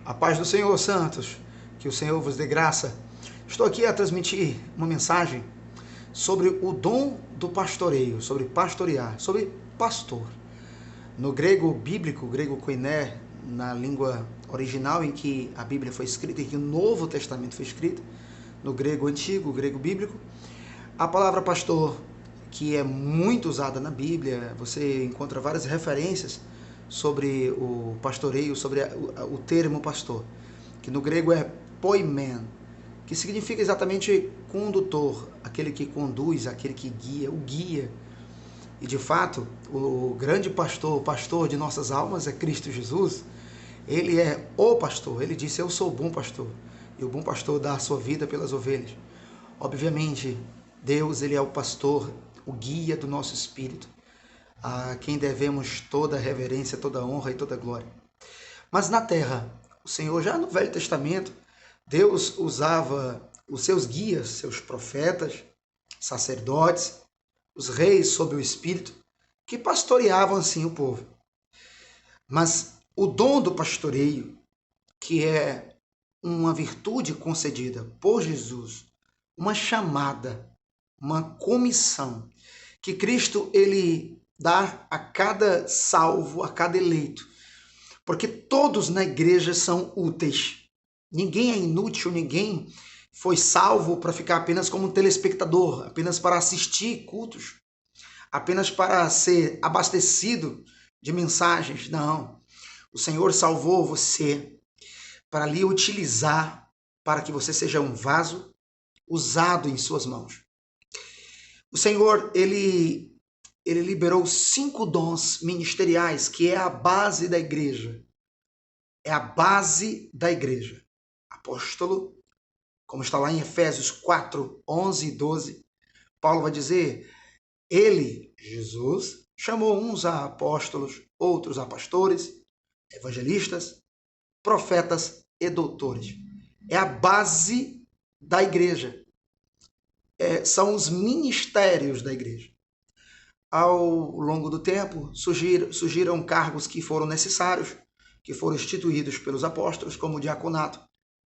A paz do Senhor, santos, que o Senhor vos dê graça. Estou aqui a transmitir uma mensagem sobre o dom do pastoreio, sobre pastorear, sobre pastor. No grego bíblico, grego koiné, na língua original em que a Bíblia foi escrita, em que o Novo Testamento foi escrito, no grego antigo, grego bíblico, a palavra pastor, que é muito usada na Bíblia, você encontra várias referências sobre o pastoreio, sobre o termo pastor, que no grego é poimen, que significa exatamente condutor, aquele que conduz, aquele que guia, o guia. E de fato, o grande pastor, o pastor de nossas almas é Cristo Jesus. Ele é o pastor, ele disse: eu sou o bom pastor, e o bom pastor dá a sua vida pelas ovelhas. Obviamente, Deus, ele é o pastor, o guia do nosso espírito, a quem devemos toda a reverência, toda a honra e toda a glória. Mas na terra, o Senhor, já no Velho Testamento, Deus usava os seus guias, seus profetas, sacerdotes, os reis sob o Espírito, que pastoreavam assim o povo. Mas o dom do pastoreio, que é uma virtude concedida por Jesus, uma chamada, uma comissão, que Cristo ele dá a cada salvo, a cada eleito, porque todos na igreja são úteis. Ninguém é inútil, ninguém foi salvo para ficar apenas como um telespectador, apenas para assistir cultos, apenas para ser abastecido de mensagens. Não. O Senhor salvou você para lhe utilizar, para que você seja um vaso usado em suas mãos. O Senhor, ele liberou 5 dons ministeriais, que é a base da igreja. É a base da igreja. Apóstolo, como está lá em Efésios 4, 11 e 12, Paulo vai dizer: ele, Jesus, chamou uns a apóstolos, outros a pastores, evangelistas, profetas e doutores. É a base da igreja. São os ministérios da igreja. Ao longo do tempo, surgiram cargos que foram necessários, que foram instituídos pelos apóstolos, como o diaconato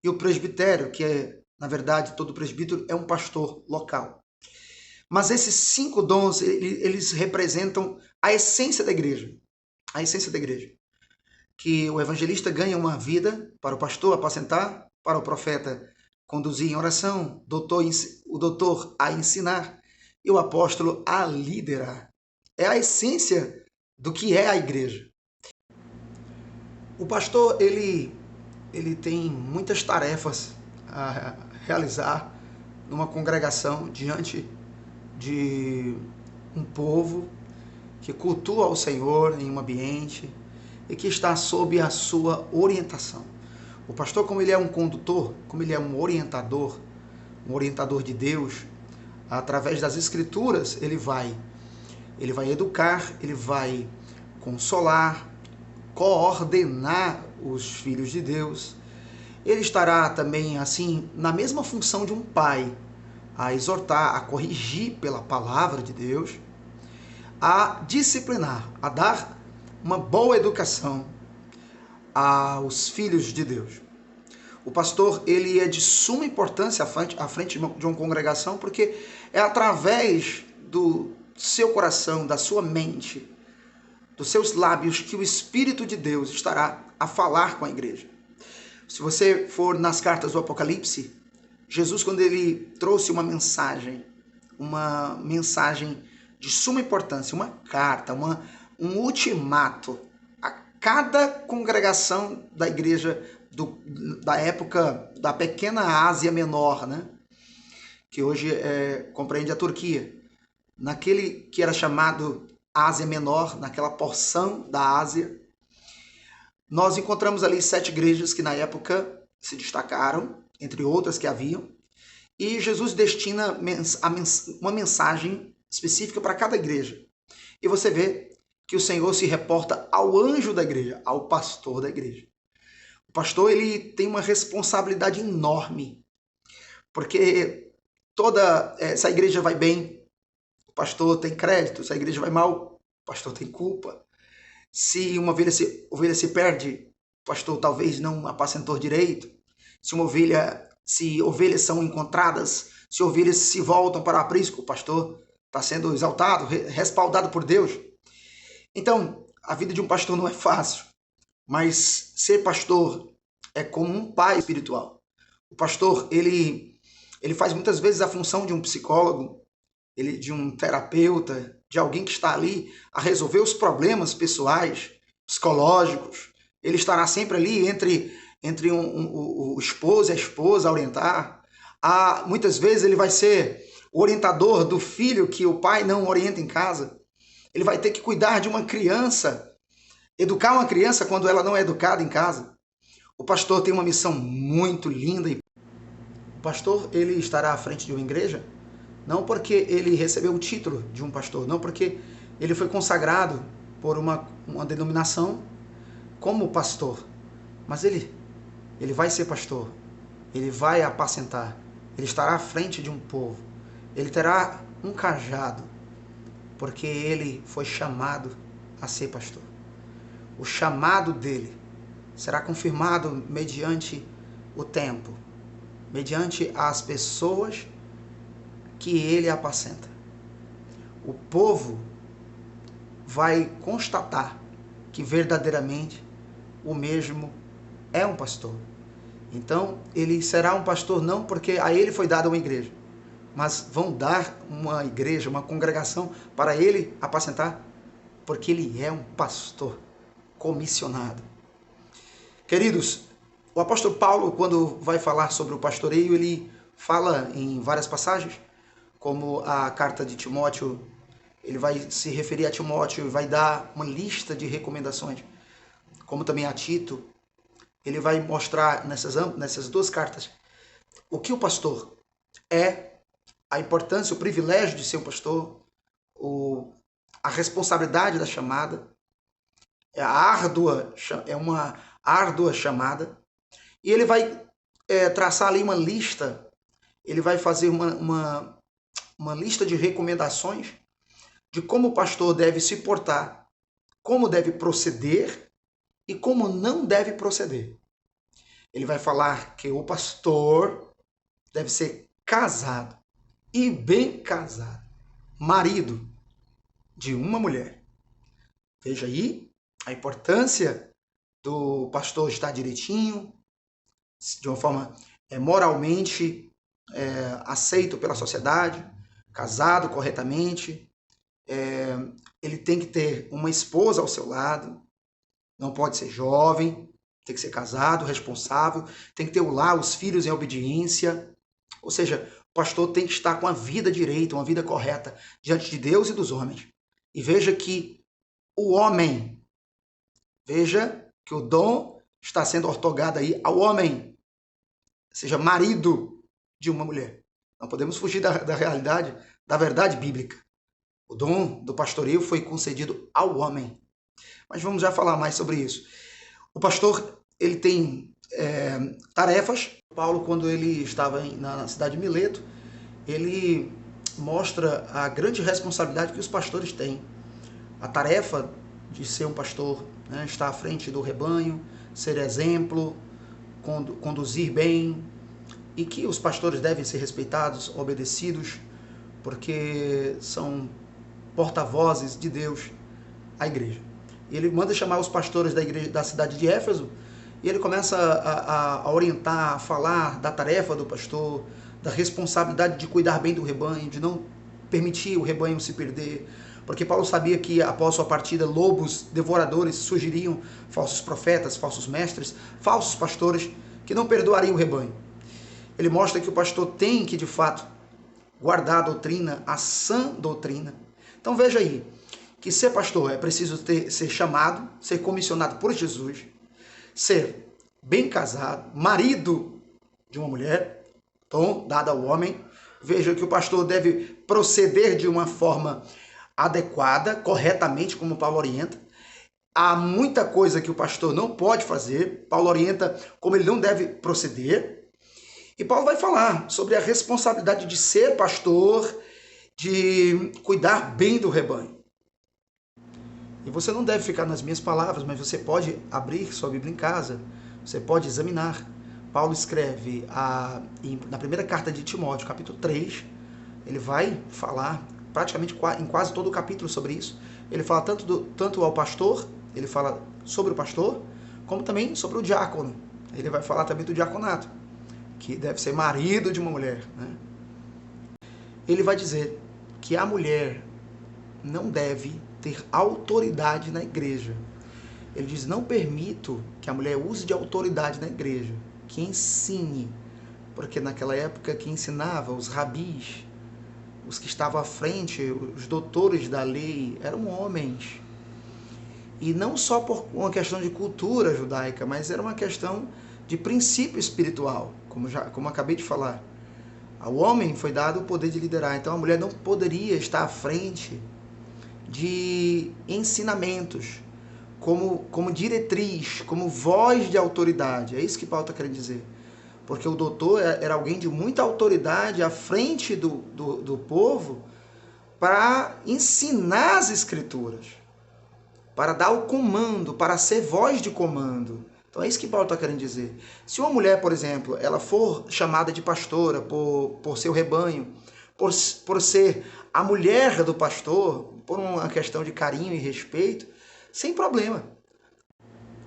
e o presbitério, que é, na verdade, todo presbítero é um pastor local. Mas esses 5 dons, eles representam a essência da igreja. A essência da igreja. Que o evangelista ganha uma vida para o pastor apacentar, para o profeta conduzir em oração, o doutor a ensinar e o apóstolo a liderar. É a essência do que é a igreja. O pastor, ele tem muitas tarefas a realizar numa congregação diante de um povo que cultua ao Senhor em um ambiente e que está sob a sua orientação. O pastor, como ele é um condutor, como ele é um orientador de Deus, através das escrituras, ele vai educar, ele vai consolar, coordenar os filhos de Deus. Ele estará também, assim, na mesma função de um pai, a exortar, a corrigir pela palavra de Deus, a disciplinar, a dar uma boa educação aos filhos de Deus. O pastor, ele é de suma importância à frente de uma congregação, porque é através do seu coração, da sua mente, dos seus lábios, que o Espírito de Deus estará a falar com a igreja. Se você for nas cartas do Apocalipse, Jesus, quando ele trouxe uma mensagem de suma importância, uma carta, um ultimato a cada congregação da igreja da época da pequena Ásia Menor, né? Que hoje compreende a Turquia. Naquele que era chamado Ásia Menor, naquela porção da Ásia, nós encontramos ali 7 igrejas que na época se destacaram, entre outras que haviam, e Jesus destina uma mensagem específica para cada igreja. E você vê que o Senhor se reporta ao anjo da igreja, ao pastor da igreja. O pastor, ele tem uma responsabilidade enorme, porque se a igreja vai bem, o pastor tem crédito; se a igreja vai mal, o pastor tem culpa. Se uma ovelha se perde, o pastor talvez não apacentou direito, se ovelhas são encontradas, se ovelhas se voltam para o aprisco, o pastor está sendo exaltado, respaldado por Deus. Então, a vida de um pastor não é fácil, mas ser pastor é como um pai espiritual. O pastor, ele faz muitas vezes a função de um psicólogo, de um terapeuta, de alguém que está ali a resolver os problemas pessoais, psicológicos. Ele estará sempre ali entre o esposo e a esposa a orientar. Muitas vezes ele vai ser o orientador do filho que o pai não orienta em casa. Ele vai ter que cuidar de uma criança, educar uma criança quando ela não é educada em casa. O pastor tem uma missão muito linda. O pastor, ele estará à frente de uma igreja, não porque ele recebeu o título de um pastor, não porque ele foi consagrado por uma denominação como pastor, mas ele vai ser pastor, ele vai apacentar, ele estará à frente de um povo, ele terá um cajado, porque ele foi chamado a ser pastor. O chamado dele será confirmado mediante o tempo, mediante as pessoas que ele apacenta. O povo vai constatar que verdadeiramente o mesmo é um pastor. Então, ele será um pastor não porque a ele foi dada uma igreja, mas vão dar uma igreja, uma congregação para ele apacentar, porque ele é um pastor comissionado. Queridos, o apóstolo Paulo, quando vai falar sobre o pastoreio, ele fala em várias passagens, como a carta de Timóteo, ele vai se referir a Timóteo e vai dar uma lista de recomendações, como também a Tito. Ele vai mostrar nessas duas cartas o que o pastor é, a importância, o privilégio de ser um pastor, a responsabilidade da chamada, é uma árdua chamada, e ele vai traçar ali uma lista, ele vai fazer uma lista de recomendações de como o pastor deve se portar, como deve proceder e como não deve proceder. Ele vai falar que o pastor deve ser casado e bem casado, marido de uma mulher. Veja aí a importância do pastor estar direitinho, de uma forma moralmente aceito pela sociedade, casado corretamente. Ele tem que ter uma esposa ao seu lado, não pode ser jovem, tem que ser casado, responsável, tem que ter lá os filhos em obediência. Ou seja, o pastor tem que estar com a vida direita, uma vida correta diante de Deus e dos homens. E veja que o homem, veja que o dom está sendo ortogado aí ao homem, seja marido de uma mulher. Não podemos fugir da realidade, da verdade bíblica. O dom do pastoreio foi concedido ao homem. Mas vamos já falar mais sobre isso. O pastor, ele tem tarefas. Paulo, quando ele estava na cidade de Mileto, ele mostra a grande responsabilidade que os pastores têm. A tarefa de ser um pastor, né, estar à frente do rebanho, ser exemplo, conduzir bem, e que os pastores devem ser respeitados, obedecidos, porque são porta-vozes de Deus à igreja. E ele manda chamar os pastores da igreja da cidade de Éfeso, e ele começa a orientar, a falar da tarefa do pastor, da responsabilidade de cuidar bem do rebanho, de não permitir o rebanho se perder, porque Paulo sabia que após sua partida, lobos devoradores surgiriam, falsos profetas, falsos mestres, falsos pastores, que não perdoariam o rebanho. Ele mostra que o pastor tem que, de fato, guardar a doutrina, a sã doutrina. Então veja aí, que ser pastor é preciso ser chamado, ser comissionado por Jesus, ser bem casado, marido de uma mulher, tom dado ao homem. Veja que o pastor deve proceder de uma forma adequada, corretamente, como Paulo orienta. Há muita coisa que o pastor não pode fazer, Paulo orienta como ele não deve proceder. E Paulo vai falar sobre a responsabilidade de ser pastor, de cuidar bem do rebanho. E você não deve ficar nas minhas palavras, mas você pode abrir sua Bíblia em casa, você pode examinar. Paulo escreve na primeira carta de Timóteo, capítulo 3, ele vai falar praticamente em quase todo o capítulo sobre isso. Ele fala tanto ao pastor, ele fala sobre o pastor, como também sobre o diácono. Ele vai falar também do diaconato, que deve ser marido de uma mulher, né? Ele vai dizer que a mulher não deve ter autoridade na igreja. Ele diz: não permito que a mulher use de autoridade na igreja, que ensine, porque naquela época quem ensinava, os rabis, os que estavam à frente, os doutores da lei, eram homens. E não só por uma questão de cultura judaica, mas era uma questão de princípio espiritual, como acabei de falar. Ao homem foi dado o poder de liderar, então a mulher não poderia estar à frente de ensinamentos, como diretriz, como voz de autoridade. É isso que Paulo está querendo dizer. Porque o doutor era alguém de muita autoridade à frente do povo para ensinar as escrituras, para dar o comando, para ser voz de comando. Então é isso que Paulo está querendo dizer. Se uma mulher, por exemplo, ela for chamada de pastora por seu rebanho, por ser a mulher do pastor, por uma questão de carinho e respeito, sem problema.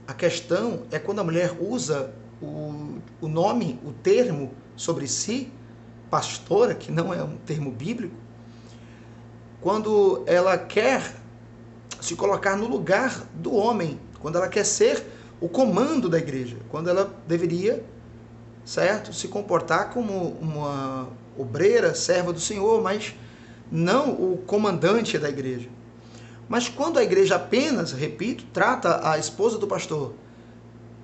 A questão é quando a mulher usa o nome, o termo sobre si, pastora, que não é um termo bíblico, quando ela quer se colocar no lugar do homem, quando ela quer ser o comando da igreja, quando ela deveria, certo, se comportar como uma obreira, serva do Senhor, mas não o comandante da igreja. Mas quando a igreja apenas, repito, trata a esposa do pastor,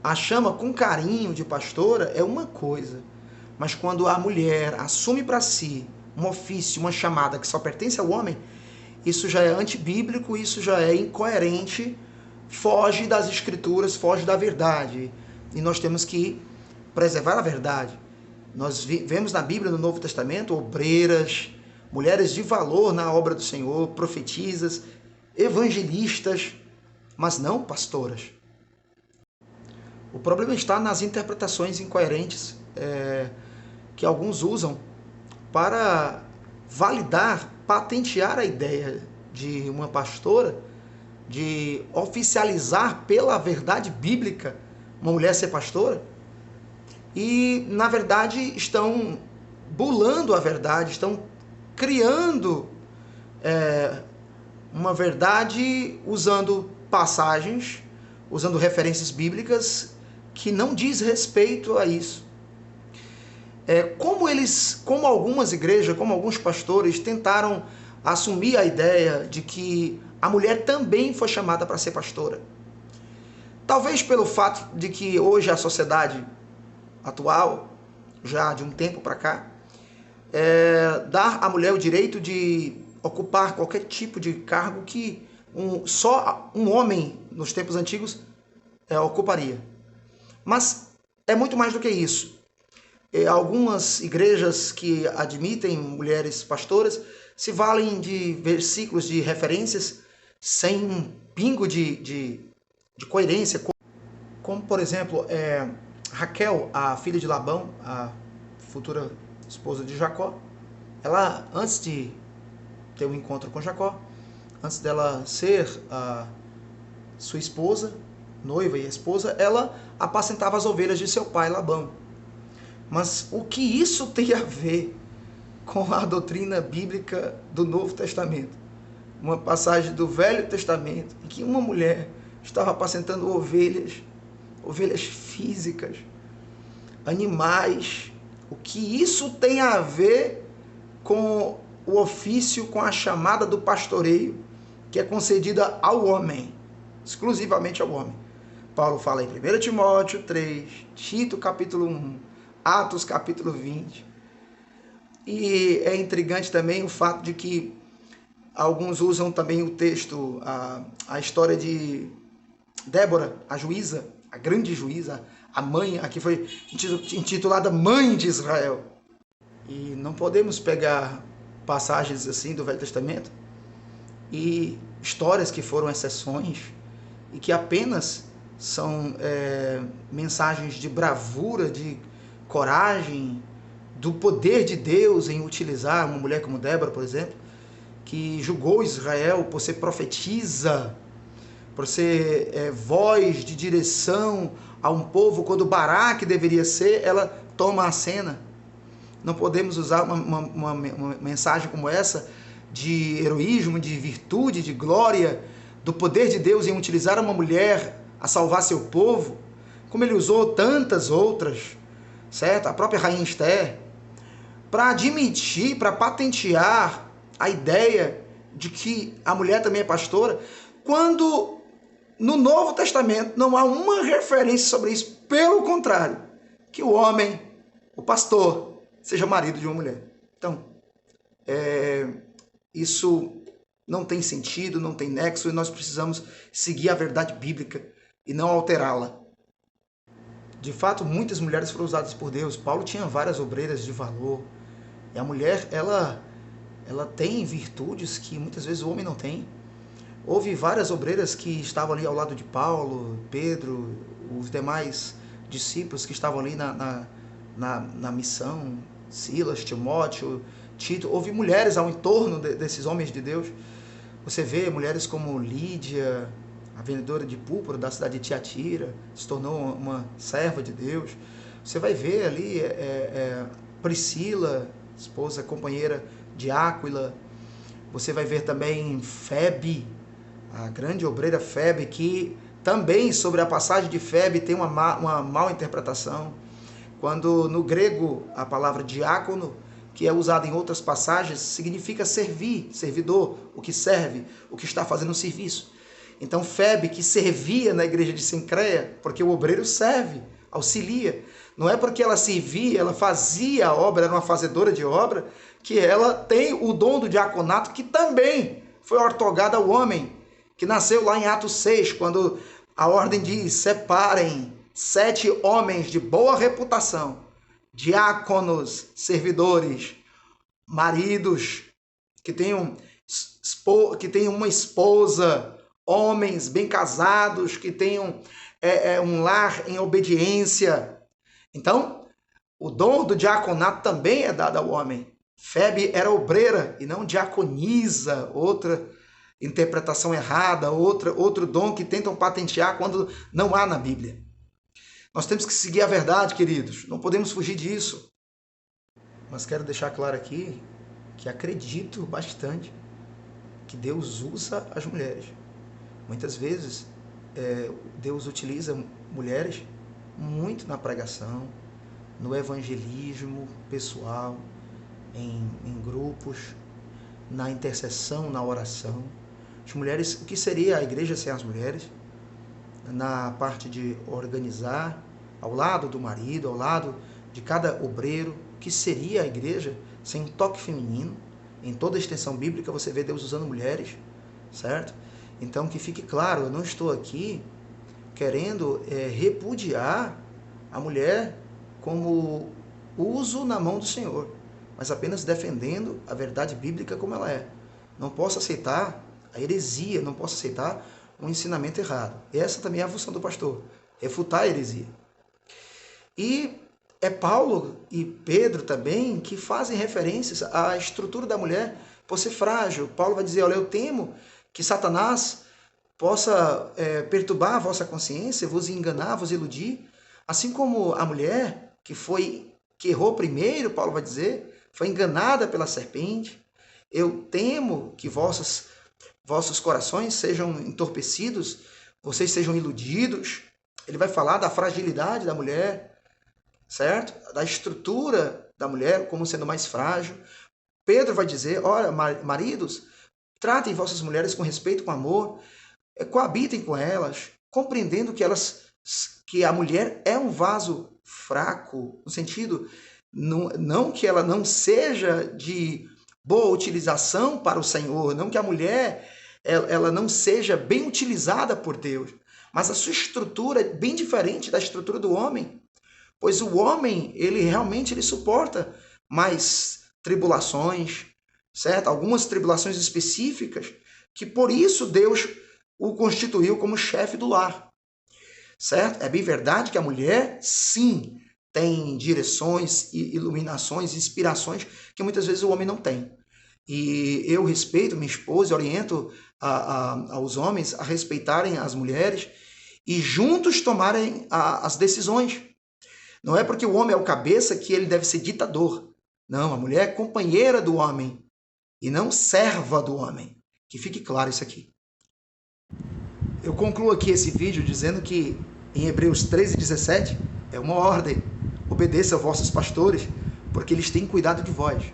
a chama com carinho de pastora, é uma coisa. Mas quando a mulher assume para si um ofício, uma chamada que só pertence ao homem, isso já é antibíblico, isso já é incoerente, foge das escrituras, foge da verdade. E nós temos que preservar a verdade. Nós vemos na Bíblia, no Novo Testamento, obreiras, mulheres de valor na obra do Senhor, profetisas, evangelistas, mas não pastoras. O problema está nas interpretações incoerentes que alguns usam para validar, patentear a ideia de uma pastora, de oficializar pela verdade bíblica uma mulher ser pastora, e na verdade estão burlando a verdade, estão criando uma verdade usando passagens, usando referências bíblicas que não diz respeito a isso. Como algumas igrejas, como alguns pastores tentaram assumir a ideia de que a mulher também foi chamada para ser pastora. Talvez pelo fato de que hoje a sociedade atual, já de um tempo para cá, dá à mulher o direito de ocupar qualquer tipo de cargo que só um homem, nos tempos antigos, ocuparia. Mas é muito mais do que isso. Algumas igrejas que admitem mulheres pastoras se valem de versículos, de referências, sem um pingo de coerência. Como, por exemplo, Raquel, a filha de Labão, a futura esposa de Jacó, ela, antes de ter um encontro com Jacó, antes dela ser a sua esposa, noiva e esposa, ela apacentava as ovelhas de seu pai Labão. Mas o que isso tem a ver com a doutrina bíblica do Novo Testamento? Uma passagem do Velho Testamento em que uma mulher estava apacentando ovelhas físicas, animais. O que isso tem a ver com o ofício, com a chamada do pastoreio, que é concedida ao homem, exclusivamente ao homem? Paulo fala em 1 Timóteo 3, Tito capítulo 1, Atos capítulo 20. E é intrigante também o fato de que alguns usam também o texto, a história de Débora, a juíza, a grande juíza, a mãe, aqui foi intitulada Mãe de Israel. E não podemos pegar passagens assim do Velho Testamento e histórias que foram exceções e que apenas são mensagens de bravura, de coragem, do poder de Deus em utilizar uma mulher como Débora, por exemplo, que julgou Israel por ser profetisa, por ser voz de direção a um povo, quando Baraque deveria ser, ela toma a cena. Não podemos usar uma mensagem como essa de heroísmo, de virtude, de glória, do poder de Deus em utilizar uma mulher a salvar seu povo, como ele usou tantas outras, certo? A própria rainha Esther, para admitir, para patentear a ideia de que a mulher também é pastora, quando no Novo Testamento não há uma referência sobre isso. Pelo contrário, que o homem, o pastor, seja marido de uma mulher. Então, isso não tem sentido, não tem nexo, e nós precisamos seguir a verdade bíblica e não alterá-la. De fato, muitas mulheres foram usadas por Deus. Paulo tinha várias obreiras de valor. E a mulher, ela tem virtudes que muitas vezes o homem não tem. Houve várias obreiras que estavam ali ao lado de Paulo, Pedro, os demais discípulos que estavam ali na missão, Silas, Timóteo, Tito. Houve mulheres ao entorno desses homens de Deus. Você vê mulheres como Lídia, a vendedora de púrpura da cidade de Tiatira, se tornou uma serva de Deus. Você vai ver ali Priscila, esposa, companheira de Áquila. Você vai ver também Febe, a grande obreira Febe, que também sobre a passagem de Febe tem uma mal interpretação. Quando no grego a palavra diácono, que é usada em outras passagens, significa servir, servidor, o que serve, o que está fazendo um serviço. Então Febe, que servia na igreja de Cencreia, porque o obreiro serve, auxilia. Não é porque ela servia, ela fazia a obra, era uma fazedora de obra, que ela tem o dom do diaconato, que também foi outorgado ao homem, que nasceu lá em Atos 6, quando a ordem diz: separem 7 homens de boa reputação, diáconos, servidores, maridos, que tenham uma esposa, homens bem casados, que tenham um lar em obediência. Então, o dom do diaconato também é dado ao homem. Febe era obreira e não diaconisa, outra interpretação errada, outro dom que tentam patentear quando não há na Bíblia. Nós temos que seguir a verdade, queridos, não podemos fugir disso. Mas quero deixar claro aqui que acredito bastante que Deus usa as mulheres. Muitas vezes Deus utiliza mulheres muito na pregação, no evangelismo pessoal, em grupos, na intercessão, na oração. As mulheres, o que seria a igreja sem as mulheres? Na parte de organizar, ao lado do marido, ao lado de cada obreiro, o que seria a igreja sem um toque feminino? Em toda a extensão bíblica você vê Deus usando mulheres, certo? Então que fique claro, eu não estou aqui querendo repudiar a mulher como uso na mão do Senhor, mas apenas defendendo a verdade bíblica como ela é. Não posso aceitar a heresia, não posso aceitar um ensinamento errado. Essa também é a função do pastor, refutar a heresia. E é Paulo e Pedro também que fazem referências à estrutura da mulher por ser frágil. Paulo vai dizer: olha, eu temo que Satanás possa perturbar a vossa consciência, vos enganar, vos iludir. Assim como a mulher que errou primeiro, Paulo vai dizer, foi enganada pela serpente. Eu temo que vossos corações sejam entorpecidos, vocês sejam iludidos. Ele vai falar da fragilidade da mulher, certo? Da estrutura da mulher como sendo mais frágil. Pedro vai dizer: olha, maridos, tratem vossas mulheres com respeito, com amor, coabitem com elas, compreendendo que a mulher é um vaso fraco, no sentido, não que ela não seja de boa utilização para o Senhor, não que a mulher ela não seja bem utilizada por Deus, mas a sua estrutura é bem diferente da estrutura do homem, pois o homem, ele realmente suporta mais tribulações, certo? Algumas tribulações específicas, que por isso Deus o constituiu como chefe do lar. Certo? É bem verdade que a mulher, sim, tem direções, iluminações, inspirações que muitas vezes o homem não tem. E eu respeito minha esposa e oriento aos homens a respeitarem as mulheres e juntos tomarem as decisões. Não é porque o homem é o cabeça que ele deve ser ditador. Não, a mulher é companheira do homem e não serva do homem. Que fique claro isso aqui. Eu concluo aqui esse vídeo dizendo que em Hebreus 13:17 é uma ordem: obedeça aos vossos pastores, porque eles têm cuidado de vós,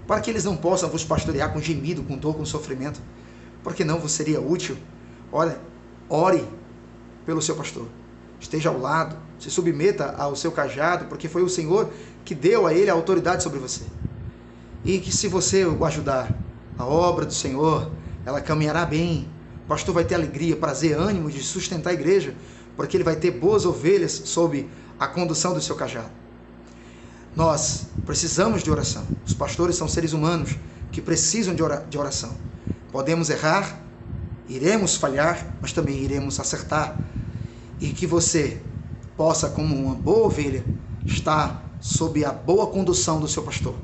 para que eles não possam vos pastorear com gemido, com dor, com sofrimento, porque não vos seria útil. Olha, ore pelo seu pastor, esteja ao lado, se submeta ao seu cajado, porque foi o Senhor que deu a ele a autoridade sobre você. E que se você o ajudar, a obra do Senhor, ela caminhará bem. O pastor vai ter alegria, prazer, ânimo de sustentar a igreja, porque ele vai ter boas ovelhas sob a condução do seu cajado. Nós precisamos de oração. Os pastores são seres humanos que precisam de oração. Podemos errar, iremos falhar, mas também iremos acertar. E que você possa, como uma boa ovelha, estar sob a boa condução do seu pastor.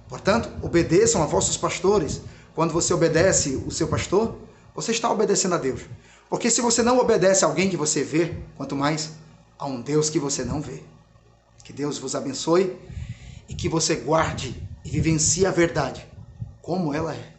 Portanto, obedeçam a vossos pastores. Quando você obedece o seu pastor, você está obedecendo a Deus. Porque se você não obedece a alguém que você vê, quanto mais a um Deus que você não vê. Que Deus vos abençoe e que você guarde e vivencie a verdade como ela é.